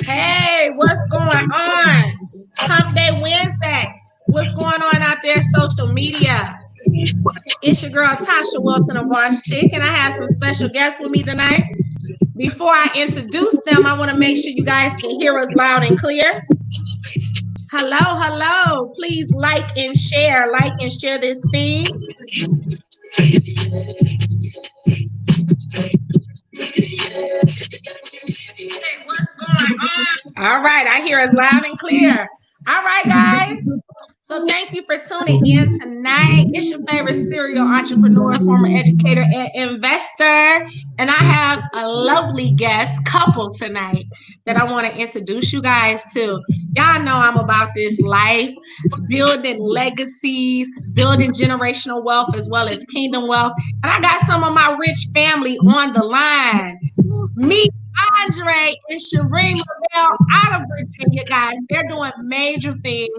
Hey, what's going on? Hump Day Wednesday. What's going on out there, social media? It's your girl Tasha Wilson of Wash Chick, and I have some special guests with me tonight. Before I introduce them, I want to make sure you guys can hear us loud and clear. Hello, hello. Please like and share. Like and share this feed. Hey, what's going on? All right, I hear us loud and clear. All right, guys. So thank you for tuning in tonight. It's your favorite serial entrepreneur, former educator, and investor. And I have a lovely guest couple tonight that I want to introduce you guys to. Y'all know I'm about this life, building legacies, building generational wealth as well as kingdom wealth. And I got some of my rich family on the line. Meet Andre and Shereen Lavelle out of Virginia, guys. They're doing major things.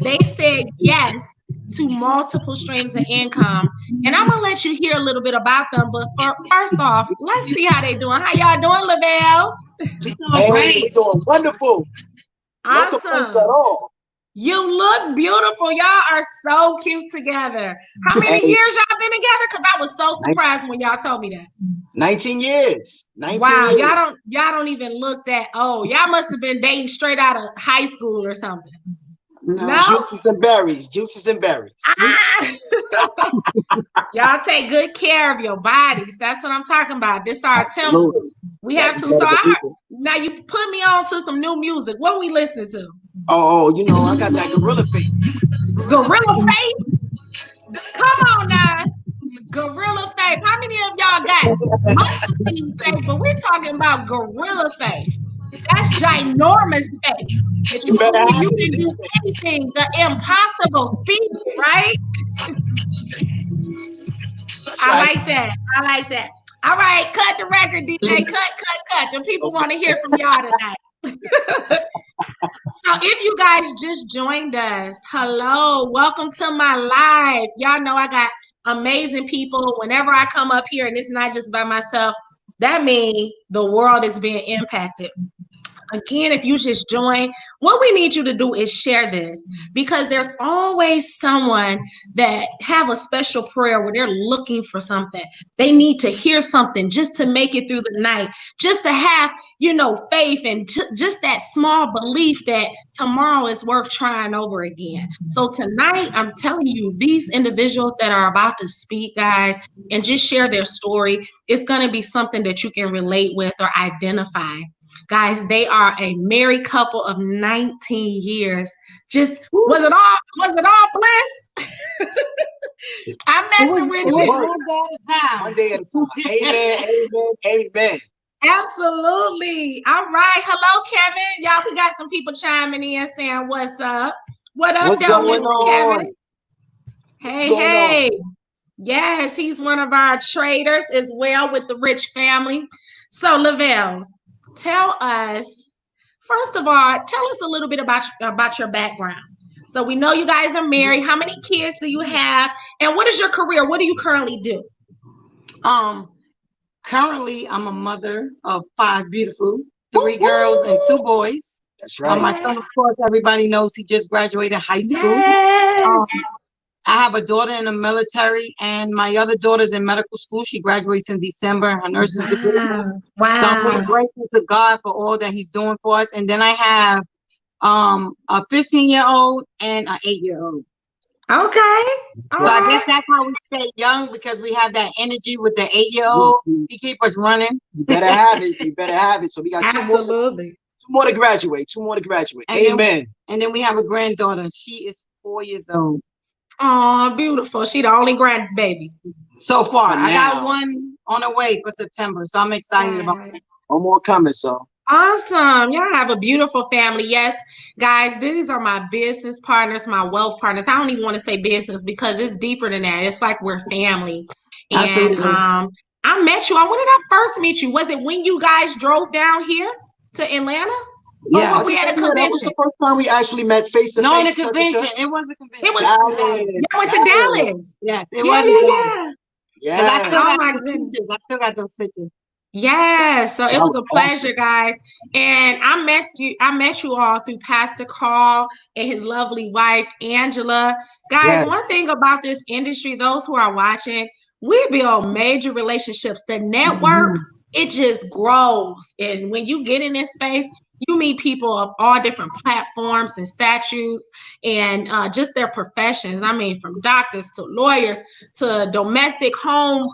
They said yes to multiple streams of income. And I'm going to let you hear a little bit about them. But first off, let's see how they doing. How y'all doing, Lovells? We're doing wonderful. Awesome. No complaints at all. You look beautiful. Y'all are so cute together. How many years y'all been together? Because I was so surprised when y'all told me that. 19 years. 19 wow, years. Y'all don't even look that old. Y'all must have been dating straight out of high school or something. No? Juices and berries. Juices and berries. Y'all take good care of your bodies. That's what I'm talking about. This is our temple. We have to. So now you put me on to some new music. What are we listening to? Oh, you know, I got that gorilla faith. Gorilla faith? Come on now. Gorilla faith. How many of y'all got mustard faith? But we're talking about gorilla faith. That's ginormous faith. You can do anything, the impossible speed, right? I like that. I like that. All right, cut the record, DJ. Cut. The people want to hear from y'all tonight. So if you guys just joined us, hello, welcome to my live. Y'all know I got amazing people. Whenever I come up here, and it's not just by myself, that means the world is being impacted. Again, if you just join, what we need you to do is share this, because there's always someone that have a special prayer where they're looking for something. They need to hear something just to make it through the night, just to have, faith and just that small belief that tomorrow is worth trying over again. So tonight, I'm telling you, these individuals that are about to speak, guys, and just share their story, it's going to be something that you can relate with or identify. Guys, they are a married couple of 19 years. Just was it all bliss? I'm messing with you. One day at a time. Amen. Absolutely. All right. Hello, Kevin. Y'all, we got some people chiming in saying what's up. What up, though, Mr. Kevin? Hey. Yes, he's one of our traders as well with the rich family. So, Lovells, tell us, first of all, tell us a little bit about your background. So we know you guys are married. How many kids do you have? And what is your career? What do you currently do? Currently, I'm a mother of 5 beautiful, 3 girls and 2 boys. That's right. My son, of course, everybody knows he just graduated high school. Yes. I have a daughter in the military, and my other daughter's in medical school. She graduates in December, her nurse's degree. Wow. So I'm really grateful to God for all that he's doing for us. And then I have a 15-year-old and an 8-year-old. Okay. So I guess that's how we stay young, because we have that energy with the 8-year-old. He keep us running. You better have it. So we got absolutely 2 more to graduate. And amen. And then we have a granddaughter. She is 4 years old. Oh, beautiful. She the only grandbaby so far. I got one on the way for September, so I'm excited about it. One more coming, so. Awesome. Y'all have a beautiful family. Yes, guys, these are my business partners, my wealth partners. I don't even want to say business because it's deeper than that. It's like we're family. Absolutely. And I met you. When did I first meet you? Was it when you guys drove down here to Atlanta? Yeah, we had a convention. That was the first time we actually met face to face. No, in a convention. It was a convention. Y'all went to Dallas. Yes, it was. Yeah. Because I Yeah. still Oh got my those goodness. pictures. I still got those pictures. Yes, so it That was was a pleasure, awesome. guys. And I met you all through Pastor Carl and his lovely wife, Angela. Guys, Yes. one thing about this industry, those who are watching, we build major relationships. The network, Mhm. it just grows. And when you get in this space, you meet people of all different platforms and statutes and just their professions. I mean, from doctors to lawyers to domestic home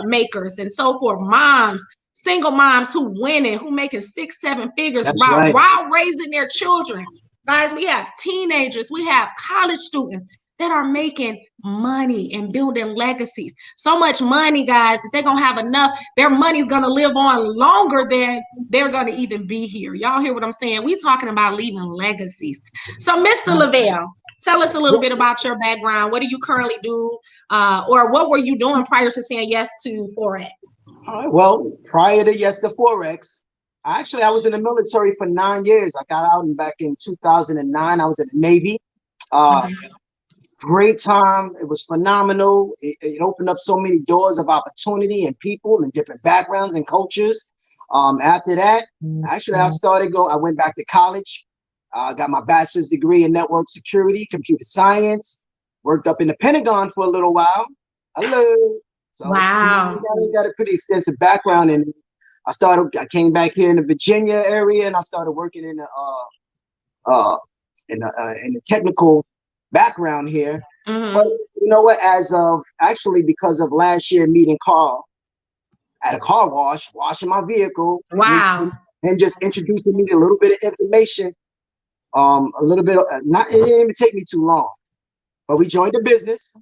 makers and so forth, moms, single moms who winning, who making 6, 7 figures That's right. while raising their children. Guys, we have teenagers, we have college students that are making money and building legacies. So much money, guys, that they're gonna have enough. Their money's gonna live on longer than they're gonna even be here. Y'all hear what I'm saying? We talking about leaving legacies. So, Mr. Lovells, tell us a little bit about your background. What do you currently do, or what were you doing prior to saying yes to Forex? All right. Well, prior to yes to Forex, I was in the military for 9 years. I got out and back in 2009. I was in the Navy. Uh, Great time. It was phenomenal. It opened up so many doors of opportunity and people and different backgrounds and cultures. After that, I started going. I went back to college. Got my bachelor's degree in network security, computer science. Worked up in the Pentagon for a little while. Hello. So Wow. I got a pretty extensive background, and I came back here in the Virginia area, and I started working uh, in the technical background here. Mm-hmm. But you know what? As of actually, because of last year meeting Carl at a car wash, washing my vehicle, Wow. and just introducing me to a little bit of information. A little bit. Not it didn't even take me too long, but we joined the business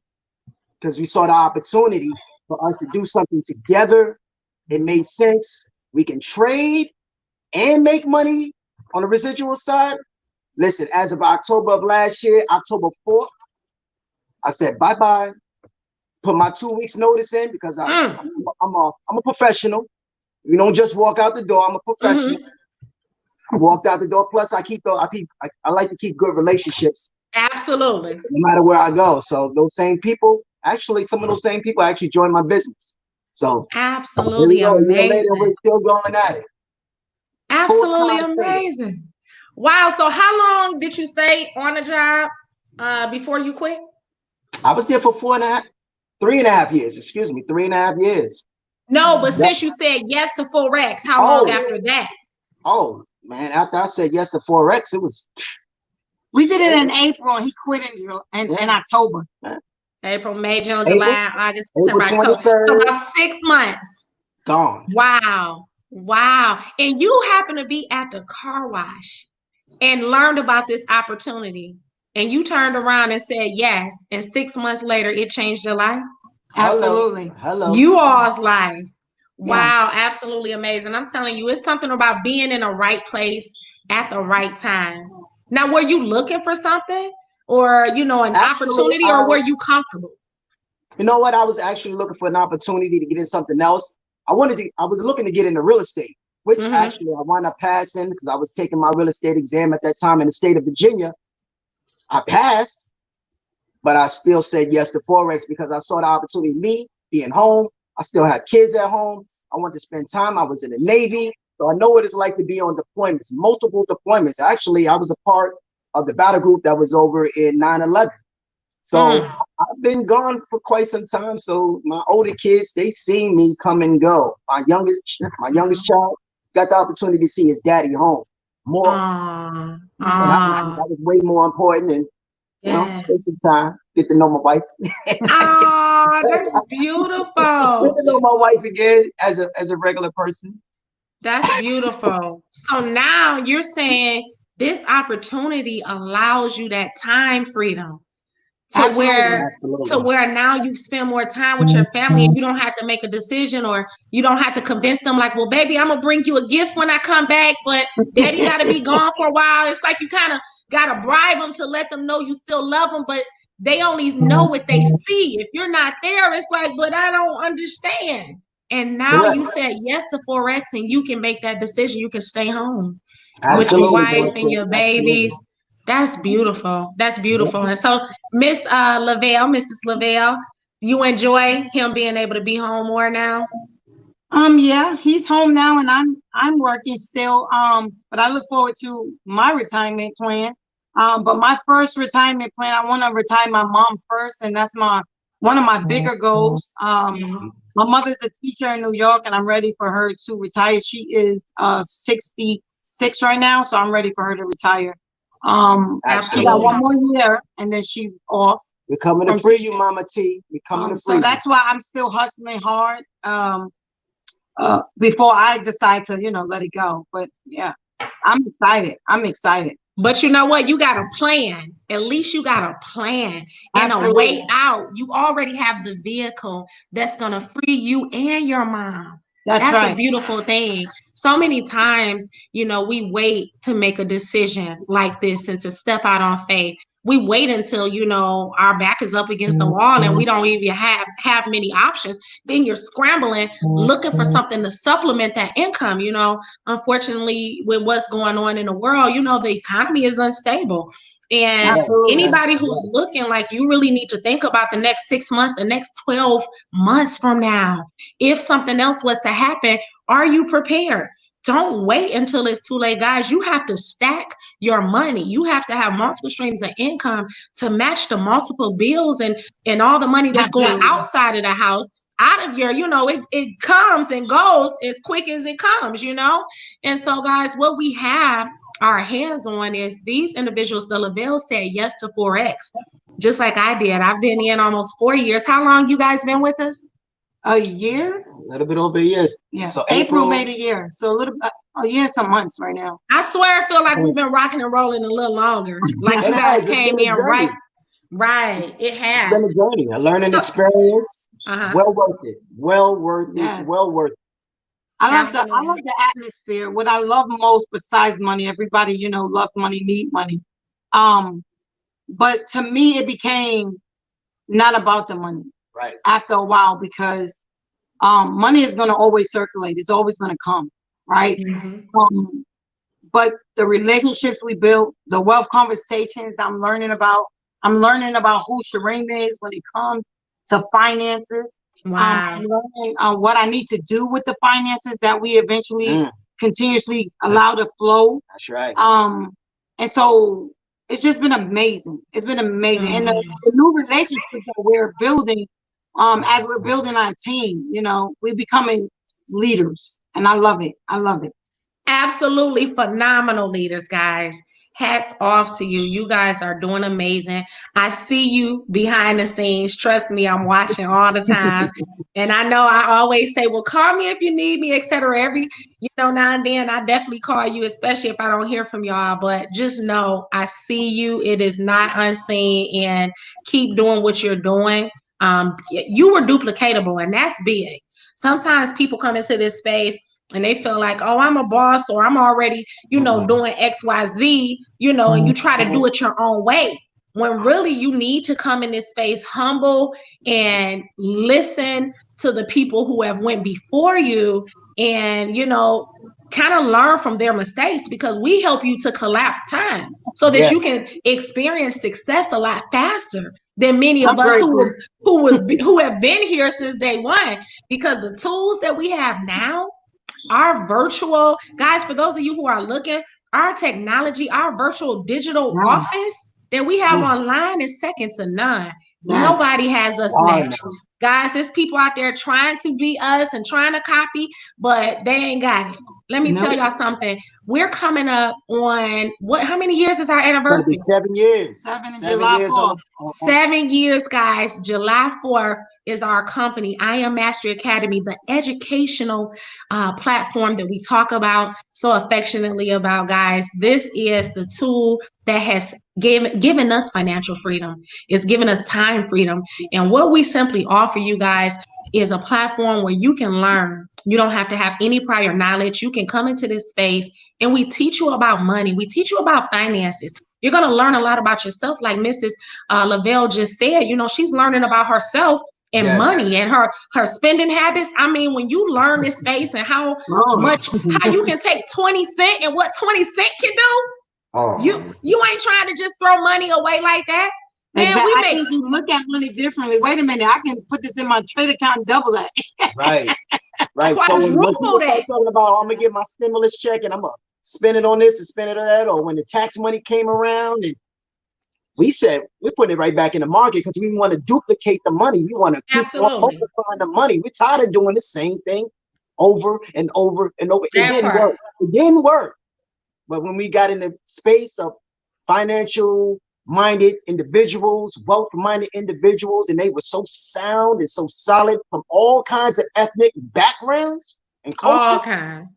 because we saw the opportunity for us to do something together. It made sense. We can trade and make money on the residual side. Listen, as of October of last year, October 4th, I said bye-bye. Put my 2 weeks notice in because I'm a professional. You don't just walk out the door. I'm a professional. I walked out the door. Plus, I like to keep good relationships Absolutely. no matter where I go. So those same people, actually, some of those same people actually joined my business. So here we Absolutely go. A year later, we're amazing. still going at it. Full Absolutely time trader. amazing. Wow. So how long did you stay on the job before you quit? I was there for 3.5 years. Excuse me, 3.5 years. No, but Yep. since you said yes to Forex, how long Oh, after that? oh man! After I said yes to Forex, it was We did it in April, and he quit in October. April, May, June, April, July, August, April September, October. So 23rd. about 6 months. Gone. Wow. Wow. And you happen to be at the car wash and learned about this opportunity. And you turned around and said yes. And 6 months later, it changed your life. Absolutely. Hello. You all's life. Yeah. Wow, absolutely amazing. I'm telling you, it's something about being in the right place at the right time. Now, were you looking for something or, an Actually, opportunity, or were you comfortable? you know what? I was actually looking for an opportunity to get in something else. I was looking to get into real estate, which Mm-hmm. actually I wound up passing because I was taking my real estate exam at that time in the state of Virginia. I passed, but I still said yes to Forex because I saw the opportunity. Me being home, I still had kids at home. I wanted to spend time. I was in the Navy, so I know what it's like to be on deployments, multiple deployments. Actually, I was a part of the battle group that was over in 9/11. So I've been gone for quite some time. So my older kids, they seen me come and go. My youngest child got the opportunity to see his daddy home more. Ah, So that was way more important. And yeah. spend some time, get to know my wife, get That's beautiful. to know my wife again as a regular person. That's beautiful. So now you're saying this opportunity allows you that time freedom to Absolutely. where Absolutely. now you spend more time with your family and you don't have to make a decision, or you don't have to convince them like, well, baby, I'm gonna bring you a gift when I come back, but daddy gotta be gone for a while. It's like you kind of gotta bribe them to let them know you still love them, but they only know what they see. If you're not there, it's like, but I don't understand. And now Correct. you said yes to Forex and you can make that decision. You can stay home with your Absolutely. wife and your Absolutely. babies. That's beautiful. That's Yeah. beautiful. And so, Miss Lavelle, Mrs. Lavelle, You enjoy him being able to be home more now? Yeah, he's home now and I'm working still. But I look forward to my retirement plan. But my first retirement plan, I want to retire my mom first, and that's one of my bigger goals. Mhm. My mother's a teacher in New York, and I'm ready for her to retire. She is 66 right now, so I'm ready for her to retire. She got one Absolutely. more year, and then she's off. We're coming to from free you, Mama T. We're coming to free So you. that's why I'm still hustling hard. Before I decide to, let it go. But yeah, I'm excited. I'm excited. But you know what? You got a plan. At least you got a plan and a way Absolutely. out. You already have the vehicle that's going to free you and your mom. That's That's the right. beautiful thing. So many times, we wait to make a decision like this and to step out on faith. We wait until, our back is up against the wall and we don't even have many options. Then you're scrambling, looking for something to supplement that income. Unfortunately, with what's going on in the world, the economy is unstable. And Absolutely. anybody who's looking, like, you really need to think about the next 6 months, the next 12 months from now. If something else was to happen, are you prepared? Don't wait until it's too late, guys. You have to stack your money. You have to have multiple streams of income to match the multiple bills and all the money that's going Absolutely. outside of the house, out of your, it comes and goes as quick as it comes. And so, guys, what we have our hands on is these individuals. The Lovells said yes to Forex, just like I did. I've been in almost 4 years. How long you guys been with us? A year? A little bit over years. Yeah. So April made a year. So a year, some months right now. I swear I feel like we've been rocking and rolling a little longer. Like you It guys has. It's came been a in journey. right. It It's has. been a journey, a learning So- experience. Uh-huh. Well worth it. Well worth it. Yes. Well worth it. I love Absolutely. the atmosphere. What I love most besides money, everybody, love money, need money. But to me, it became not about the money Right. after a while because money is going to always circulate. It's always going to come, right? Mhm. But the relationships we built, the wealth conversations I'm learning about who Shireen is when it comes to finances. Wow. I'm learning what I need to do with the finances that we eventually continuously allow to flow. That's right. And so it's just been amazing. It's been amazing. And the new relationships that we're building, as we're building our team, we're becoming leaders. And I love it. I love it. Absolutely phenomenal leaders, guys. Hats off to you. You guys are doing amazing. I see you behind the scenes. Trust me, I'm watching all the time. And I know I always say, well, call me if you need me, etc. Every, now and then I definitely call you, especially if I don't hear from y'all. But just know I see you. It is not unseen, and keep doing what you're doing. You were duplicatable, and that's big. Sometimes people come into this space and they feel like, oh, I'm a boss, or I'm already, doing XYZ, and you try to do it your own way. When really you need to come in this space humble and listen to the people who have went before you and, kind of learn from their mistakes, because we help you to collapse time so that you can experience success a lot faster than many of us who have been here since day one, because the tools that we have now, our virtual, guys, for those of you who are looking, our technology, our virtual digital office that we have online is second to none. Nobody has us matched. Guys, there's people out there trying to be us and trying to copy, but they ain't got it. Let me tell y'all something. We're coming up on how many years is our anniversary? 7 years. 7 years. 7 years, guys. July 4th is our company, I Am Mastery Academy, the educational platform that we talk about so affectionately about, guys. This is the tool that has given us financial freedom. It's given us time freedom. And what we simply offer you guys is a platform where you can learn. You don't have to have any prior knowledge. You can come into this space and we teach you about money. We teach you about finances. You're going to learn a lot about yourself. Like Mrs. Lavelle just said, she's learning about herself and money and her spending habits. I mean, when you learn this space and how you can take 20 cents and what 20 cents can do, you ain't trying to just throw money away like that. Man, Exactly. we I make think you look at money differently. Wait a minute, I can put this in my trade account and double that. Right. Right. So when quadruple people start that. talking about, I'm gonna get my stimulus check and I'm gonna spend it on this and spend it on that, or when the tax money came around, and we said we're putting it right back in the market because we want to duplicate the money. We want to keep on Absolutely. multiplying the money. We're tired of doing the same thing over and over and over. It That didn't part. work. It didn't work. But when we got in the space of financial minded individuals, wealth minded individuals, and they were so sound and so solid from all kinds of ethnic backgrounds and culture. All kind.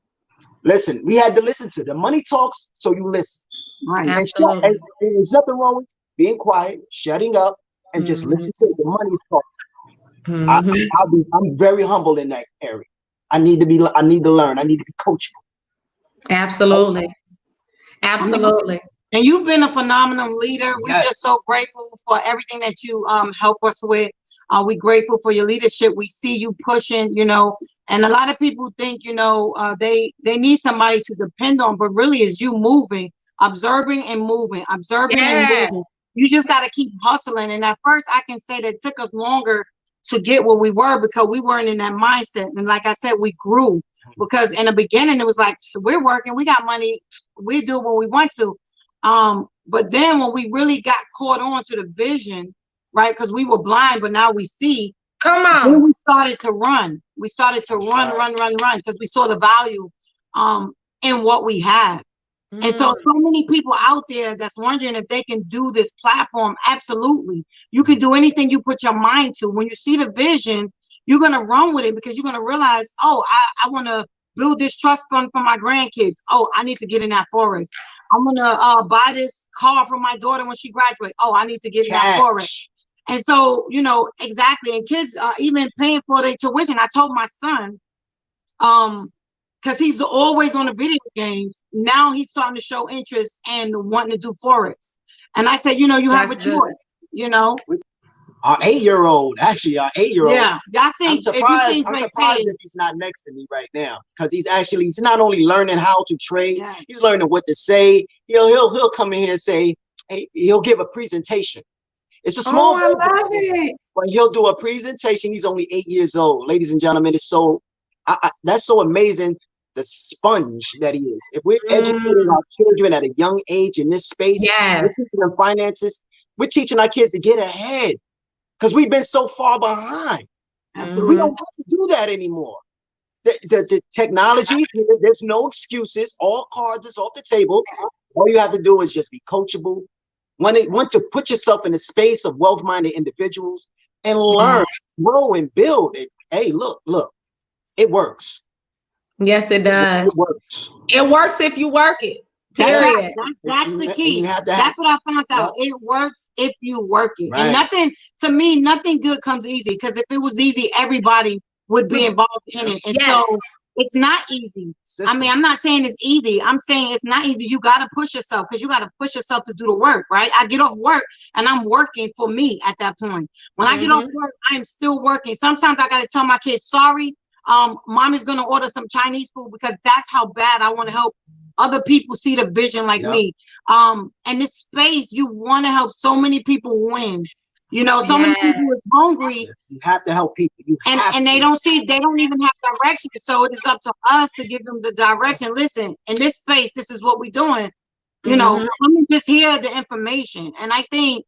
Listen, we had to listen to the money talks, so you listen. Right. And, and Absolutely. there's nothing wrong with being quiet, shutting up, and just Mhm. listen to the money's talk. Mhm. I'm very humble in that area. I need to learn. I need to be coachable. Absolutely. Absolutely. And you've been a phenomenal leader. We're just Yes. so grateful for everything that you help us with. We're grateful for your leadership. We see you pushing, and a lot of people think, they need somebody to depend on, but really it's you moving, observing and moving, observing and Yes. moving. You just got to keep hustling. And at first, I can say that it took us longer to get where we were because we weren't in that mindset. And like I said, we grew because in the beginning, it was like, so we're working, we got money, we do what we want to. But then when we really got caught on to the vision, right? Because we were blind, but now we see. Come Then on. we started to run. We started to run, because we saw the value in what we had. And so many people out there that's wondering if they can do this platform. Absolutely. You can do anything you put your mind to. When you see the vision, you're going to run with it because you're going to realize, oh, I want to build this trust fund for my grandkids. Oh, I need to get in that forest. I'm going to buy this car for my daughter when she graduates. Oh, I need to get in that forest. And so, exactly. And kids are even paying for their tuition. I told my son, because he's always on the video games. Now he's starting to show interest and wanting to do forex. And I said, you have a That's good. choice, Our 8-year-old, actually, Yeah, y'all see, I'm surprised if he's not next to me right now because he's not only learning how to trade, he's learning what to say. He'll come in here and say, hey, he'll give a presentation. It's a small I love it. but he'll do a presentation. He's only 8 years old, ladies and gentlemen. It's so that's so amazing. The sponge that he is. If we're educating our children at a young age in this space, Yes. we're teaching them finances. We're teaching our kids to get ahead because we've been so far behind. We don't have to do that anymore. The technology, there's no excuses. All cards is off the table. All you have to do is just be coachable. Want to put yourself in the space of wealth-minded individuals and learn, grow, and build it. Hey, look, it works. Yes, it does. It works. It works if you work it. That's Period. right. That's the key. That's what I found out. It works if you work it. Right. And nothing good comes easy. Because if it was easy, everybody would be involved in it. And so it's not easy. I mean, I'm not saying it's easy. I'm saying it's not easy. You got to push yourself because you got to push yourself to do the work, right? I get off work and I'm working for me at that point. When I get off work, I'm still working. Sometimes I got to tell my kids, sorry, mommy's going to order some Chinese food because that's how bad I want to help other people see the vision like me. And this space, you want to help so many people win. So many people are hungry. You have to help people. And they don't even have direction. So it is up to us to give them the direction. Listen, in this space, this is what we're doing. Let me just hear the information. And I think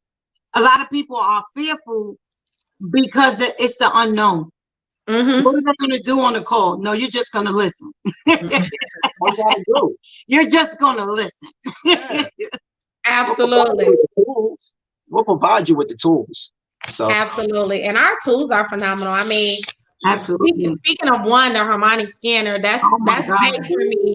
a lot of people are fearful because it's the unknown. What are they going to do on the call? No, you're just going to listen. What you gotta do? You're just going to listen. Absolutely. We'll provide you with the tools. So. Absolutely. And our tools are phenomenal. I mean, absolutely. Speaking of one, the harmonic scanner, that's big for me.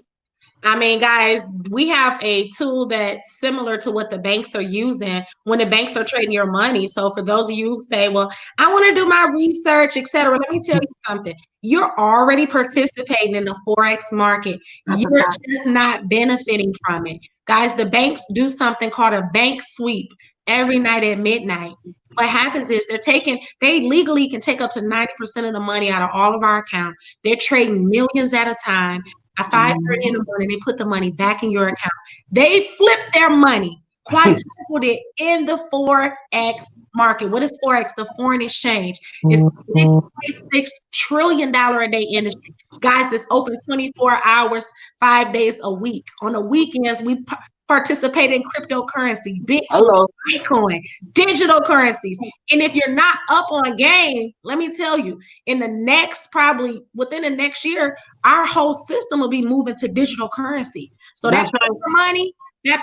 I mean, guys, we have a tool that's similar to what the banks are using when the banks are trading your money. So for those of you who say, well, I want to do my research, etc., let me tell you something. You're already participating in the Forex market. You're just not benefiting from it. Guys, the banks do something called a bank sweep every night at midnight. What happens is they legally can take up to 90% of the money out of all of our accounts. They're trading millions at a time. At 5:30 in the morning, they put the money back in your account. They flip their money quadrupled it in the Forex market. What is Forex? The foreign exchange. It's $6.6 trillion a day industry. Guys, it's open 24 hours, 5 days a week. On the weekends, we participate in cryptocurrency, Bitcoin, Bitcoin, digital currencies. And if you're not up on game, let me tell you, in the next, probably within the next year, our whole system will be moving to digital currency. So that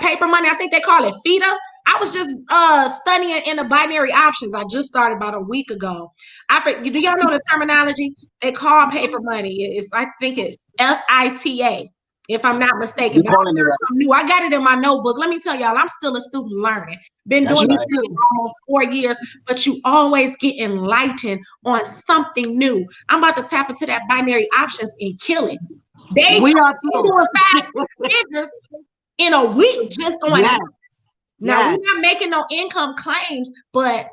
paper money, I think they call it FIDA. I was just studying in the binary options. I just started about a week ago. Do y'all know the terminology? They call paper money. I think it's FITA, if I'm not mistaken. But I got it in my notebook. Let me tell y'all, I'm still a student learning. Been doing this for almost 4 years, but you always get enlightened on something new. I'm about to tap into that binary options and kill it. We are doing 5 figures in a week just on that. Now, we're not making no income claims, but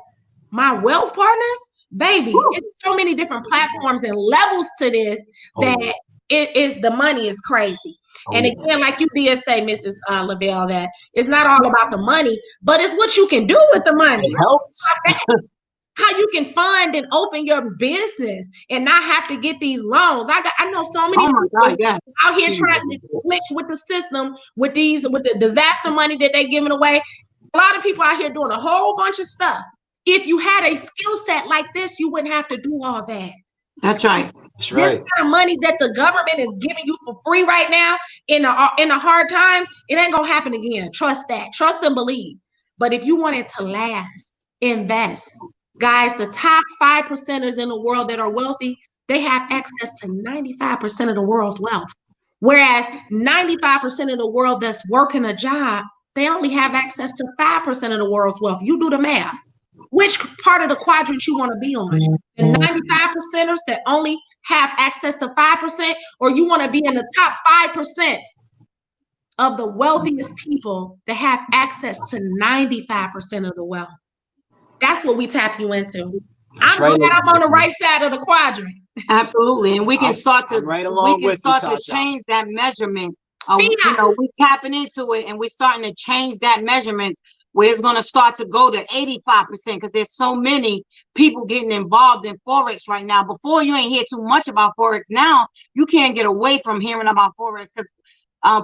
my wealth partners, baby, it's so many different platforms and levels to this that the money is crazy. And again, like you did say, Mrs. Lavelle, that it's not all about the money, but it's what you can do with the money. It helps. How you can fund and open your business and not have to get these loans. I know so many people out here trying to slick with the system with the disaster money that they're giving away. A lot of people out here doing a whole bunch of stuff. If you had a skill set like this, you wouldn't have to do all that. That's right. That's right. This kind of money that the government is giving you for free right now in the hard times, it ain't gonna happen again. Trust that. Trust and believe. But if you want it to last, invest. Guys, the top 5%ers in the world that are wealthy, they have access to 95% of the world's wealth. Whereas 95% of the world that's working a job, they only have access to 5% of the world's wealth. You do the math. Which part of the quadrant you want to be on? The 95%ers that only have access to 5%, or you want to be in the top 5% of the wealthiest people that have access to 95% of the wealth? That's what we tap you into. I'm glad I'm on the right side of the quadrant. Absolutely. And we can start to change that measurement. We tapping into it and we're starting to change that measurement where it's going to start to go to 85% because there's so many people getting involved in Forex right now. Before, you ain't hear too much about Forex. Now you can't get away from hearing about Forex because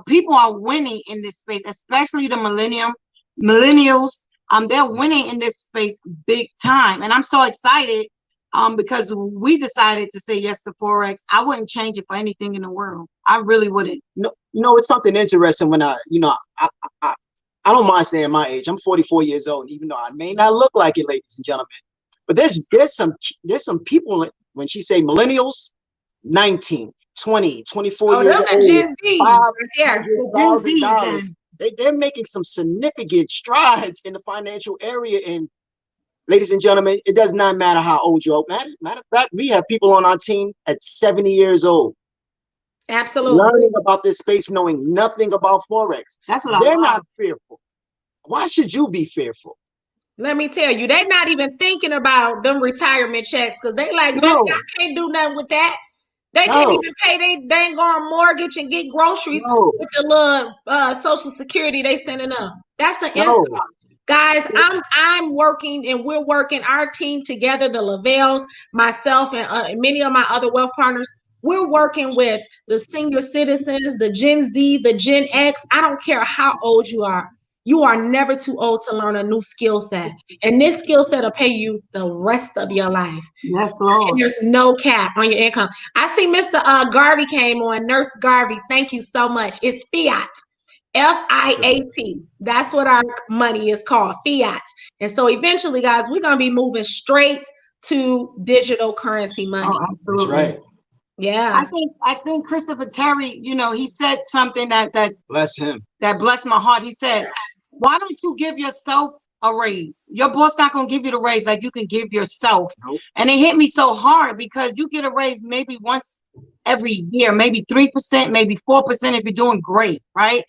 people are winning in this space, especially the millennials. They're winning in this space big time. And I'm so excited because we decided to say yes to Forex. I wouldn't change it for anything in the world. I really wouldn't. No, it's something interesting when I don't mind saying my age. I'm 44 years old, even though I may not look like it, ladies and gentlemen. But there's some people, when she say millennials, 19, 20, 24 years old, $500,000. They're making some significant strides in the financial area. And ladies and gentlemen, it does not matter how old you are. Matter of fact, we have people on our team at 70 years old. Absolutely. Learning about this space, knowing nothing about Forex. That's what they're not fearful. Why should you be fearful? Let me tell you, they're not even thinking about them retirement checks because they like, man, I can't do nothing with that. They can't even pay their dang on mortgage and get groceries with the little Social Security they sending them. That's the install. Guys, I'm working and we're working our team together, the Lovells, myself, and many of my other wealth partners. We're working with the senior citizens, the Gen Z, the Gen X. I don't care how old you are. You are never too old to learn a new skill set. And this skill set will pay you the rest of your life. Yes, Lord. And there's no cap on your income. I see Mr. Garvey came on. Nurse Garvey, thank you so much. It's fiat. FIAT. That's what our money is called, fiat. And so eventually, guys, we're going to be moving straight to digital currency money. Oh, absolutely. That's right. Yeah. I think Christopher Terry, he said something that bless him. That blessed my heart. He said, why don't you give yourself a raise? Your boss not going to give you the raise like you can give yourself. Nope. And it hit me so hard because you get a raise maybe once every year, maybe 3%, maybe 4% if you're doing great, right?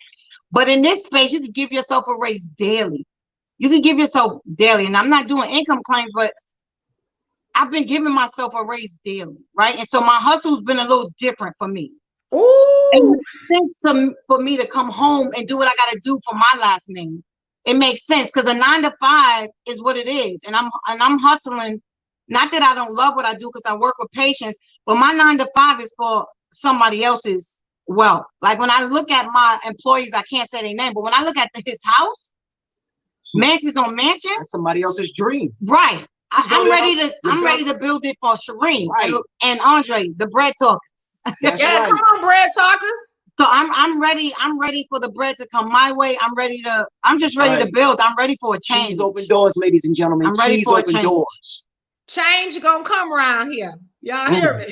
But in this space, you can give yourself a raise daily. You can give yourself daily. And I'm not doing income claims, but I've been giving myself a raise daily, right? And so my hustle's been a little different for me. Ooh. It makes sense for me to come home and do what I got to do for my last name. it makes sense because a 9 to 5 is what it is, and I'm hustling. Not that I don't love what I do because I work with patients, but my 9 to 5 is for somebody else's wealth. Like when I look at my employees, I can't say their name, but when I look at his house, mansions on mansions, that's somebody else's dream. Right. I'm ready to build it for Shireen and Andre, the bread talkers. That's yeah, right. come on, bread talkers. So I'm ready for the bread to come my way. I'm just ready to build. I'm ready for a change. Keys open doors, ladies and gentlemen. I'm ready for a change. Doors. Change gonna come around here. Y'all hear me?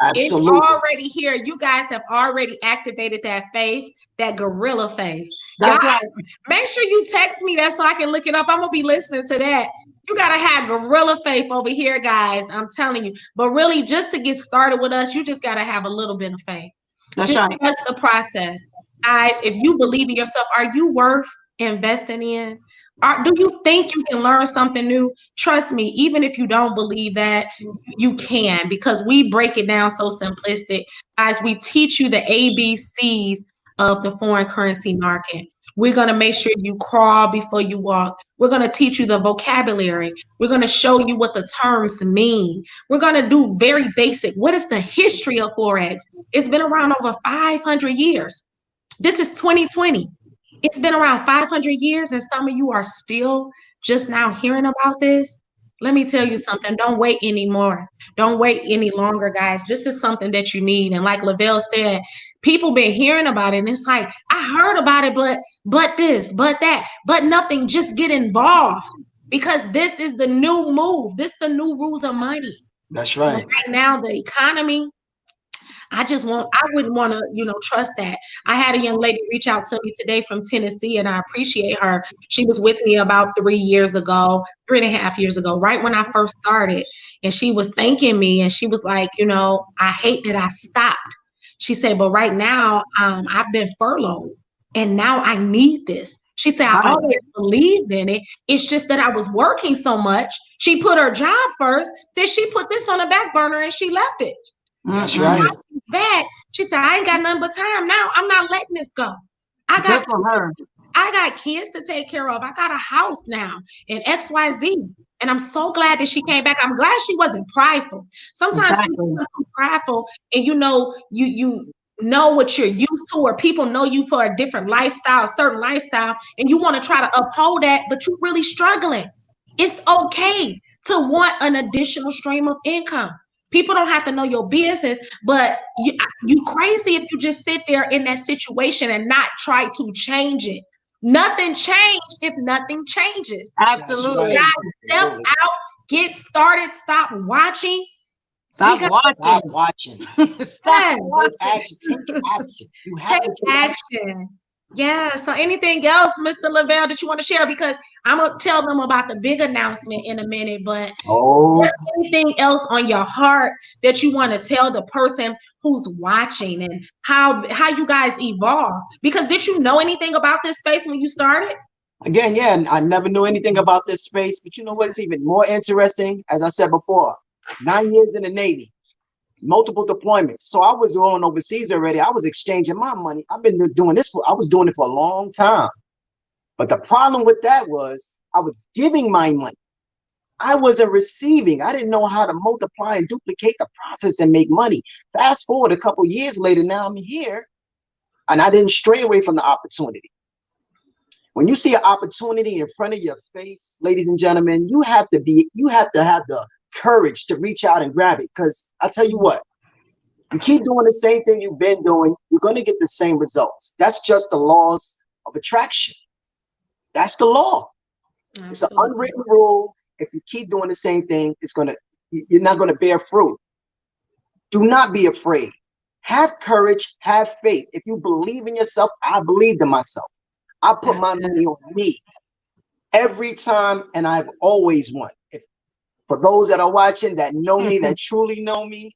Absolutely. It's already here. You guys have already activated that faith, that gorilla faith. That's right. Make sure you text me that so I can look it up. I'm gonna be listening to that. You gotta have gorilla faith over here, guys. I'm telling you. But really, just to get started with us, you just gotta have a little bit of faith. That's right. Trust the process. Guys, if you believe in yourself, are you worth investing in? Do you think you can learn something new? Trust me, even if you don't believe that, you can, because we break it down so simplistic. Guys, we teach you the ABCs of the foreign currency market. We're going to make sure you crawl before you walk. We're going to teach you the vocabulary. We're going to show you what the terms mean. We're going to do very basic. What is the history of Forex? It's been around over 500 years. This is 2020. It's been around 500 years, and some of you are still just now hearing about this. Let me tell you something. Don't wait anymore. Don't wait any longer, guys. This is something that you need. And like Lovells said, people been hearing about it, and it's like, I heard about it, but this, but that, but nothing. Just get involved, because this is the new move. This is the new rules of money. That's right. And right now, the economy, I wouldn't want to, trust that. I had a young lady reach out to me today from Tennessee, and I appreciate her. She was with me about 3.5 years ago, right when I first started. And she was thanking me, and she was like, I hate that I stopped. She said, but right now, I've been furloughed, and now I need this. She said, I always believed in it. It's just that I was working so much. She put her job first, then she put this on the back burner, and she left it. That's right. Back. She said, I ain't got nothing but time now. I'm not letting this go. I got kids to take care of. I got a house now in XYZ. And I'm so glad that she came back. I'm glad she wasn't prideful. Sometimes people are too prideful, and you know what you're used to, or people know you for a different lifestyle, a certain lifestyle, and you want to try to uphold that, but you're really struggling. It's okay to want an additional stream of income. People don't have to know your business, but you crazy if you just sit there in that situation and not try to change it. Nothing changed if nothing changes. Absolutely. Guys, step out, get started, stop watching. Stop watching. Stop watching. Take action. You have Take action. Yeah. So anything else, Mr. Lavelle, that you want to share? Because I'm going to tell them about the big announcement in a minute, but anything else on your heart that you want to tell the person who's watching, and how you guys evolve? Because did you know anything about this space when you started? Again, yeah, I never knew anything about this space, but you know what's even more interesting? As I said before, 9 years in the Navy, multiple deployments. So I was going overseas already. I was exchanging my money. I was doing it for a long time. But the problem with that was I was giving my money. I wasn't receiving. I didn't know how to multiply and duplicate the process and make money. Fast forward a couple years later, now I'm here, and I didn't stray away from the opportunity. When you see an opportunity in front of your face, ladies and gentlemen, you have to have the courage to reach out and grab it. Because I tell you what, you keep doing the same thing you've been doing, you're going to get the same results. That's just the laws of attraction. That's the law. Absolutely. It's an unwritten rule. If you keep doing the same thing, you're not going to bear fruit. Do not be afraid. Have courage, have faith. If you believe in yourself, I believed in myself. I put my money on me every time, and I've always won. For those that are watching, that know me, that truly know me,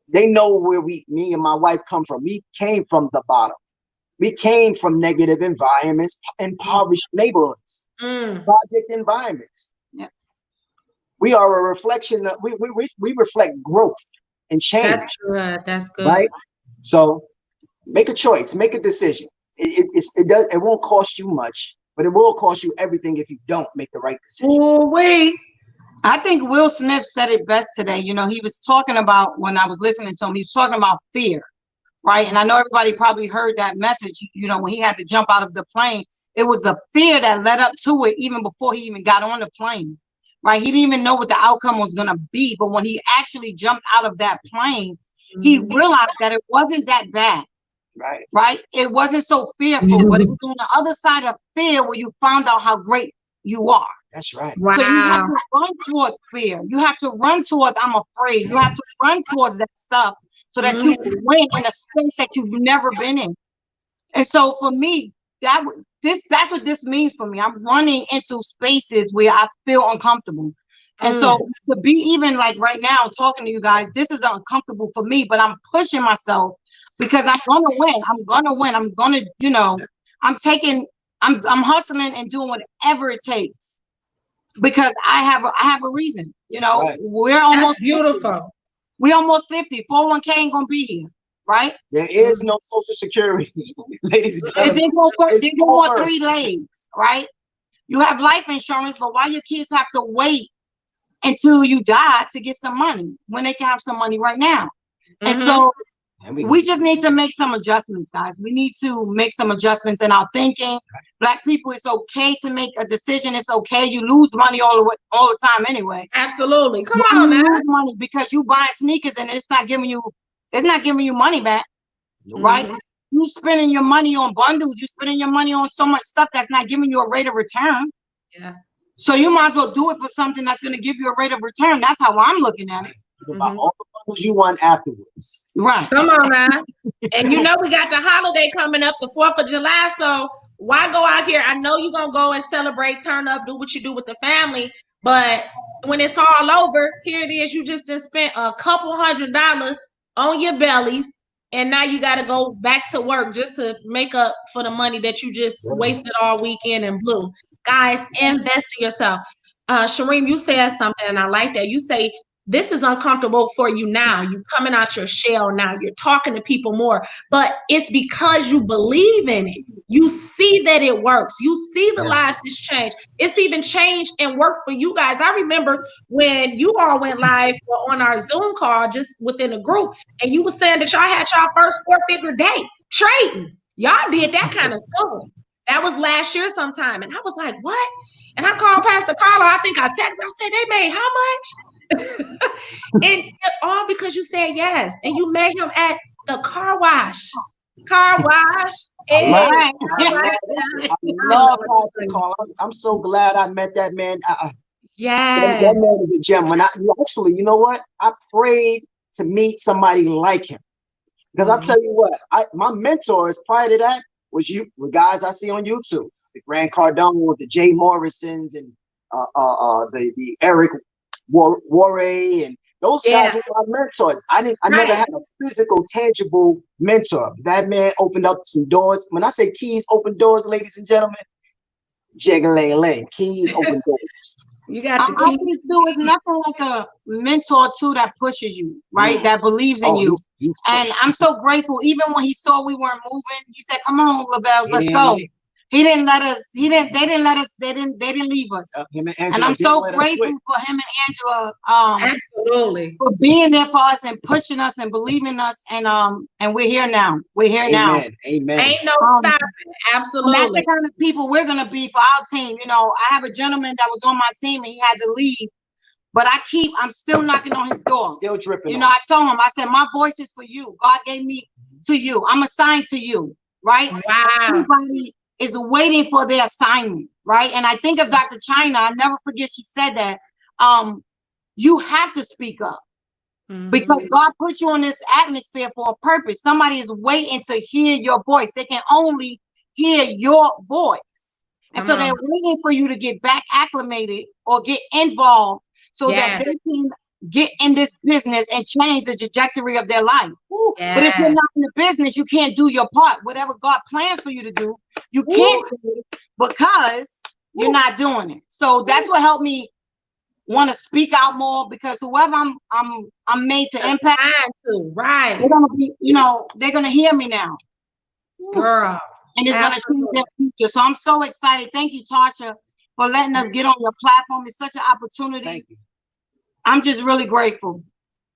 they know where me and my wife come from. We came from the bottom. We came from negative environments, impoverished neighborhoods, project environments. Yeah. We are a reflection of, we reflect growth and change. That's good. Right? So make a choice, make a decision. It won't cost you much. but it will cost you everything if you don't make the right decision. Oh, wait. I think Will Smith said it best today. You know, he was talking about, when I was listening to him, he was talking about fear, right? And I know everybody probably heard that message, you know, when he had to jump out of the plane. It was the fear that led up to it even before he even got on the plane, right? He didn't even know what the outcome was going to be. But when he actually jumped out of that plane, he realized that it wasn't that bad. Right. It wasn't so fearful, but it was on the other side of fear where you found out how great you are. That's right. Wow. So you have to run towards fear. You have to run towards I'm afraid. You have to run towards that stuff so that you can win in a space that you've never been in. And so for me, that's what this means for me. I'm running into spaces where I feel uncomfortable. And so to be even like right now talking to you guys, this is uncomfortable for me, but I'm pushing myself because I'm gonna win. I'm gonna win. I'm gonna, you know, I'm hustling and doing whatever it takes because I have a reason. You know, we're almost beautiful. 50. We're almost 50. 401k ain't gonna be here, right? There is no Social Security, ladies and gentlemen. There's no more 3 legs, right? You have life insurance, but why your kids have to wait until you die to get some money when they can have some money right now? And so we just need to make some adjustments, guys. We need to make some adjustments in our thinking. Black people, it's okay to make a decision. It's okay. You lose money all the time anyway. Absolutely. Come on now. You lose money because you buy sneakers and it's not giving you money back, right? You spending your money on bundles. You spending your money on so much stuff that's not giving you a rate of return. Yeah. So you might as well do it for something that's going to give you a rate of return. That's how I'm looking at it. About all the bundles you want afterwards. Right. Come on now. And you know we got the holiday coming up, the 4th of July. So why go out here? I know you're going to go and celebrate, turn up, do what you do with the family. But when it's all over, here it is. You just spent a couple $100 on your bellies. And now you got to go back to work just to make up for the money that you just wasted all weekend and blew. Guys, invest in yourself. Shareem, you said something, and I like that. You say, this is uncomfortable for you now. You're coming out your shell now. You're talking to people more, but it's because you believe in it. You see that it works. You see the lives it's changed. It's even changed and worked for you guys. I remember when you all went live on our Zoom call just within a group, and you were saying that y'all had y'all first 4-figure day trading. Y'all did that kind of soon. That was last year sometime. And I was like, what? And I called Pastor Carla. I think I texted. I said, they made how much? And all because you said yes, and you met him at the car wash. Hey, I love Pastor Carl. I'm so glad I met that man. That man is a gem. Actually, you know what? I prayed to meet somebody like him because I'll tell you what. My mentors prior to that was with guys I see on YouTube, the Grant Cardone, the Jay Morrisons, and the Eric Warray, and those guys were my mentors. I never had a physical, tangible mentor. That man opened up some doors. When I say keys open doors, ladies and gentlemen, jiggle-a-ling, keys open doors. You got the keys. It's nothing like a mentor too that pushes you, right? That believes in you. And I'm so grateful. Even when he saw we weren't moving, he said, "Come on, Lovells, let's go." He didn't let us. They didn't let us. They didn't leave us. And I'm so grateful for him and Angela. Absolutely. For being there for us and pushing us and believing us. And we're here now. We're here now. Amen. Ain't no stopping. Absolutely. That's the kind of people we're gonna be for our team. You know, I have a gentleman that was on my team and he had to leave, but I'm still knocking on his door. Still dripping. You know, I told him. I said, my voice is for you. God gave me to you. I'm assigned to you. Right. Wow. Everybody is waiting for their assignment, right? And I think of Dr. China. I never forget she said that. You have to speak up because God put you in this atmosphere for a purpose. Somebody is waiting to hear your voice. They can only hear your voice. And so they're waiting for you to get back acclimated or get involved so that they can get in this business and change the trajectory of their life. But if you're not in the business, you can't do your part. Whatever God plans for you to do, you can't do it because you're not doing it. So that's what helped me want to speak out more, because whoever I'm made to impact, right, they're gonna be, they're gonna hear me now. Girl. and it's going to change their future. So I'm so excited. Thank you, Tasha, for letting us get on your platform. It's such an opportunity. Thank you. I'm just really grateful.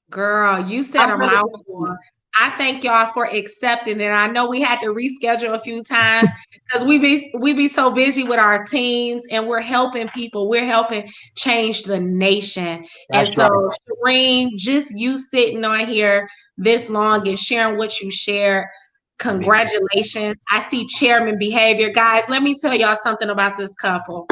Girl, you said a mouthful. I thank y'all for accepting it. I know we had to reschedule a few times because we be so busy with our teams and we're helping people. We're helping change the nation. That's and so, Shireen, just you sitting on here this long and sharing what you shared. Congratulations. I see chairman behavior. Guys, let me tell y'all something about this couple.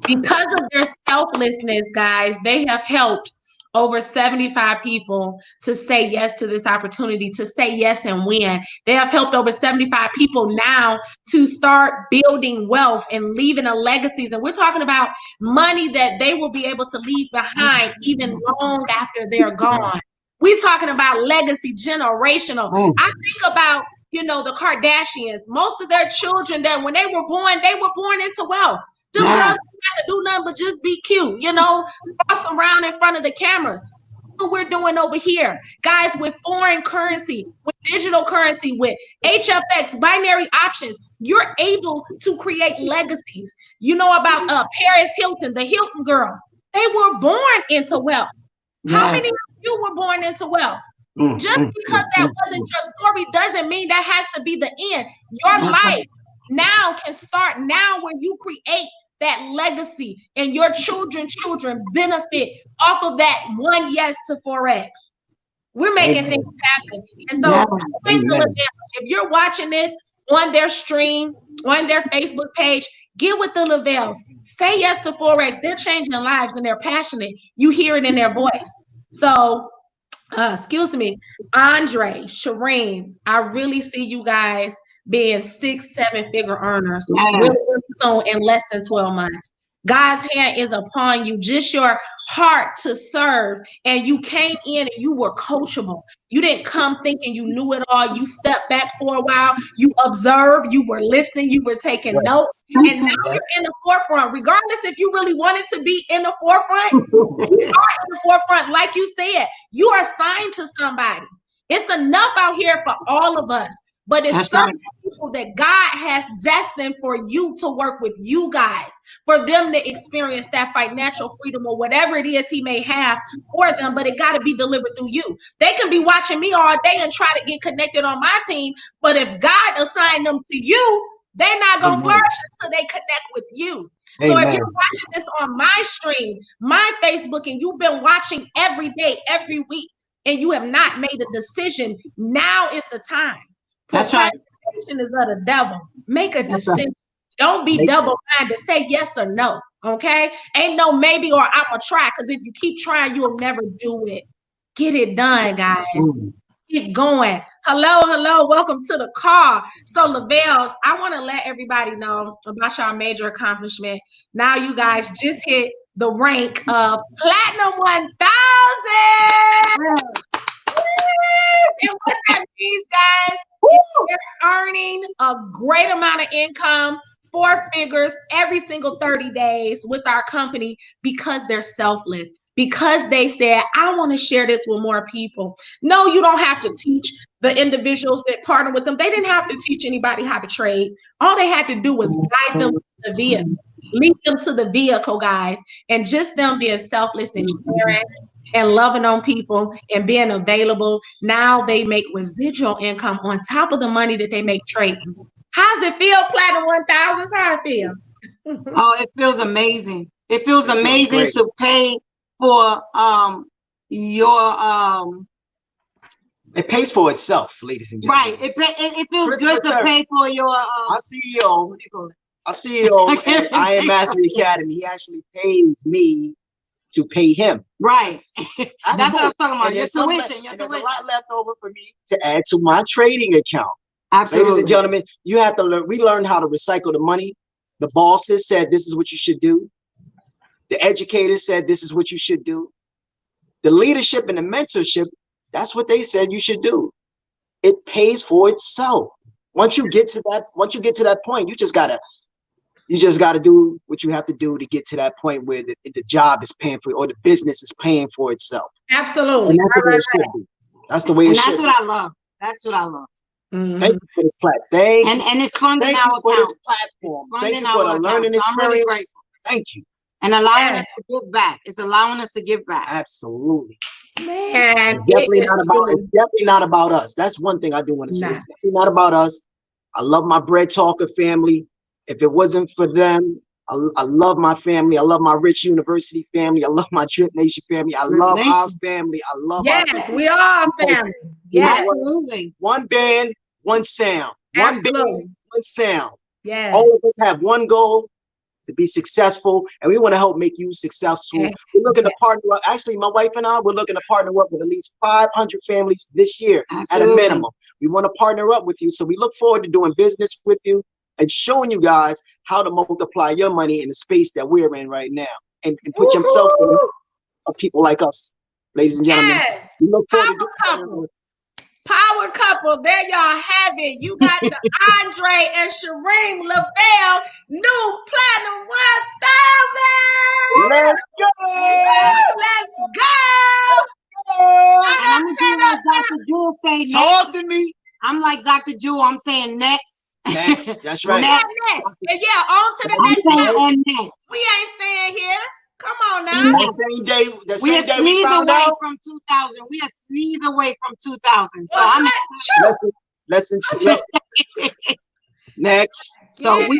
Because of their selflessness, guys, they have helped over 75 people to say yes to this opportunity, to say yes and win. They have helped over 75 people now to start building wealth and leaving a legacies. And we're talking about money that they will be able to leave behind even long after they're gone. We're talking about legacy, generational. I think about, the Kardashians. Most of their children, that when they were born into wealth. Them girls don't have to do nothing but just be cute, cross around in front of the cameras. What we're doing over here, guys, with foreign currency, with digital currency, with HFX, binary options, you're able to create legacies. You know about Paris Hilton, the Hilton girls. They were born into wealth. How many of you were born into wealth? Just because that wasn't your story doesn't mean that has to be the end. Your life now can start now where you create that legacy and your children benefit off of that one yes to Forex. We're making things happen. And so if you're watching this on their stream, on their Facebook page, get with the Lovells. Say yes to Forex. They're changing lives and they're passionate. You hear it in their voice. So excuse me, Andre, Shireen, I really see you guys being 6-7 figure earners really soon in less than 12 months. God's hand is upon you, just your heart to serve. And you came in and you were coachable. You didn't come thinking you knew it all. You stepped back for a while. You observed, you were listening, you were taking notes. And now you're in the forefront. Regardless if you really wanted to be in the forefront, you are in the forefront. Like you said, you are assigned to somebody. It's enough out here for all of us. But it's certain people that God has destined for you to work with you guys, for them to experience that financial freedom or whatever it is he may have for them, but it got to be delivered through you. They can be watching me all day and try to get connected on my team, but if God assigned them to you, they're not going to flourish until they connect with you. So if you're watching this on my stream, my Facebook, and you've been watching every day, every week, and you have not made a decision, now is the time. That's right. Procrastination is of the devil. Make a decision. Don't be double-minded. Say yes or no. Okay? Ain't no maybe or I'm gonna try, because if you keep trying, you'll never do it. Get it done, guys. Get going. Hello. Welcome to the call. So, Lovells, I want to let everybody know about your major accomplishment. Now you guys just hit the rank of Platinum 1000. And what that means, guys, is they're earning a great amount of income, 4 figures every single 30 days with our company because they're selfless, because they said, I want to share this with more people. No, you don't have to teach the individuals that partner with them. They didn't have to teach anybody how to trade. All they had to do was guide them to the vehicle, lead them to the vehicle, guys, and just them being selfless and sharing and loving on people and being available. Now they make residual income on top of the money that they make trading. How's it feel, Platinum 1000? How it feel? Oh, it feels amazing. It feels amazing to pay for your It pays for itself, ladies and gentlemen. right. It feels good to pay for your our CEO. What do you call it? Our CEO at I Am Mastery Academy. He actually pays me to pay him. Right. That's what I'm talking about. Your tuition. There's a lot left over for me to add to my trading account. Absolutely. Ladies and gentlemen, you have to learn. We learned how to recycle the money. The bosses said this is what you should do. The educators said this is what you should do. The leadership and the mentorship, that's what they said you should do. It pays for itself. Once you get to that point, you just gotta do what you have to do to get to that point where the job is paying for, or the business is paying for itself. Absolutely. And that's the way it should be. That's the way it should be. That's what I love. That's what I love. Thank you for this platform. And it's funding Thank our you for account. this platform. It's Thank you funding for the our account. learning So I'm really experience. grateful. Thank you. And allowing Yes. us to give back. It's allowing us to give back. Absolutely. Man, It's definitely not about us. That's one thing I do want to say. It's definitely not about us. I love my bread talker family. If it wasn't for them, I love my family. I love my Rich University family. I love my Trip Nation family. I love our family. I love our yes, family. we are family. Yes, Absolutely. One band, one sound. One absolutely. band, one sound. Yes. All of us have one goal, to be successful, and we want to help make you successful. We're looking to partner up. Actually, my wife and I, we're looking to partner up with at least 500 families this year at a minimum. We want to partner up with you. So we look forward to doing business with you and showing you guys how to multiply your money in the space that we're in right now and put yourself in of people like us, ladies and gentlemen. Yes. We look forward to Couple. Power couple, there y'all have it. You got the Andre and Shareem Lavelle new platinum 1000. Let's go! Let's go! And I'm gonna do like Dr. Jewel say next. Talk to me. I'm like Dr. Jewel. I'm saying next. Next. That's right. Next. And yeah, on to the next level. We ain't staying here. Come on now. That same day we found out. From 2000. We are sneeze away from 2000. So I'm listen. Next. So who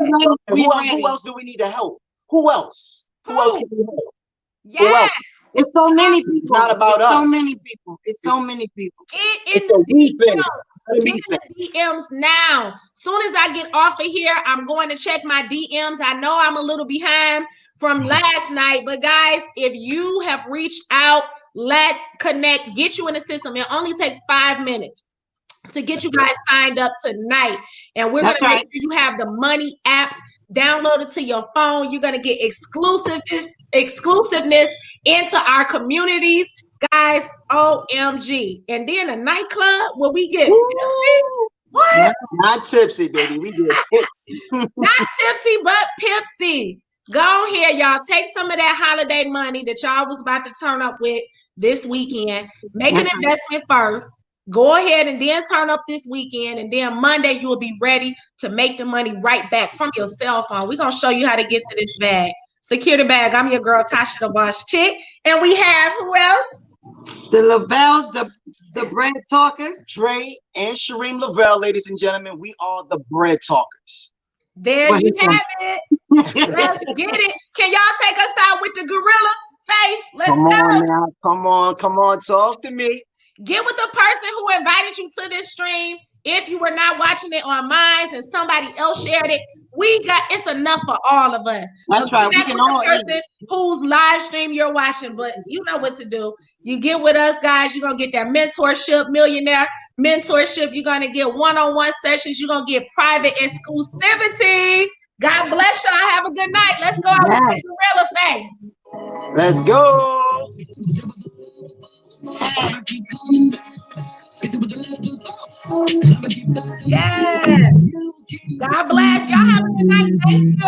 else do we need to help? Who else? Who else can we help? Yes. It's so many people. It's not about us. So many people. It's so many people. Get in the DMs. Get in the DMs now. Soon as I get off of here, I'm going to check my DMs. I know I'm a little behind from last night, but guys, if you have reached out, let's connect, get you in the system. It only takes 5 minutes to get you guys signed up tonight. And we're going to make sure you have the money apps downloaded to your phone. You're going to get exclusiveness into our communities. Guys, OMG. And then a nightclub where we get tipsy. What? Not tipsy, baby. We get tipsy. Not tipsy, but pipsy. Go here, y'all. Take some of that holiday money that y'all was about to turn up with this weekend. Make an investment first. Go ahead and then turn up this weekend. And then Monday, you will be ready to make the money right back from your cell phone. We're going to show you how to get to this bag. Secure the bag. I'm your girl, Tasha the Boss Chick. And we have who else? The Lovells, the bread talkers. Dre and Shareem Lavelle, ladies and gentlemen. We are the bread talkers. There you have it. Let's get it. Can y'all take us out with the gorilla face? Let's go. On now. Come on. Talk to me. Get with the person who invited you to this stream. If you were not watching it on mine and somebody else shared it, it's enough for all of us. That's right. We can all person whose live stream you're watching, but you know what to do. You get with us, guys. You're gonna get that mentorship, millionaire mentorship. You're gonna get one-on-one sessions. You're gonna get private exclusivity. God bless y'all. Have a good night. Let's go out with the gorilla thing. Let's go. Yes. God bless. Y'all have a good night. Thank you.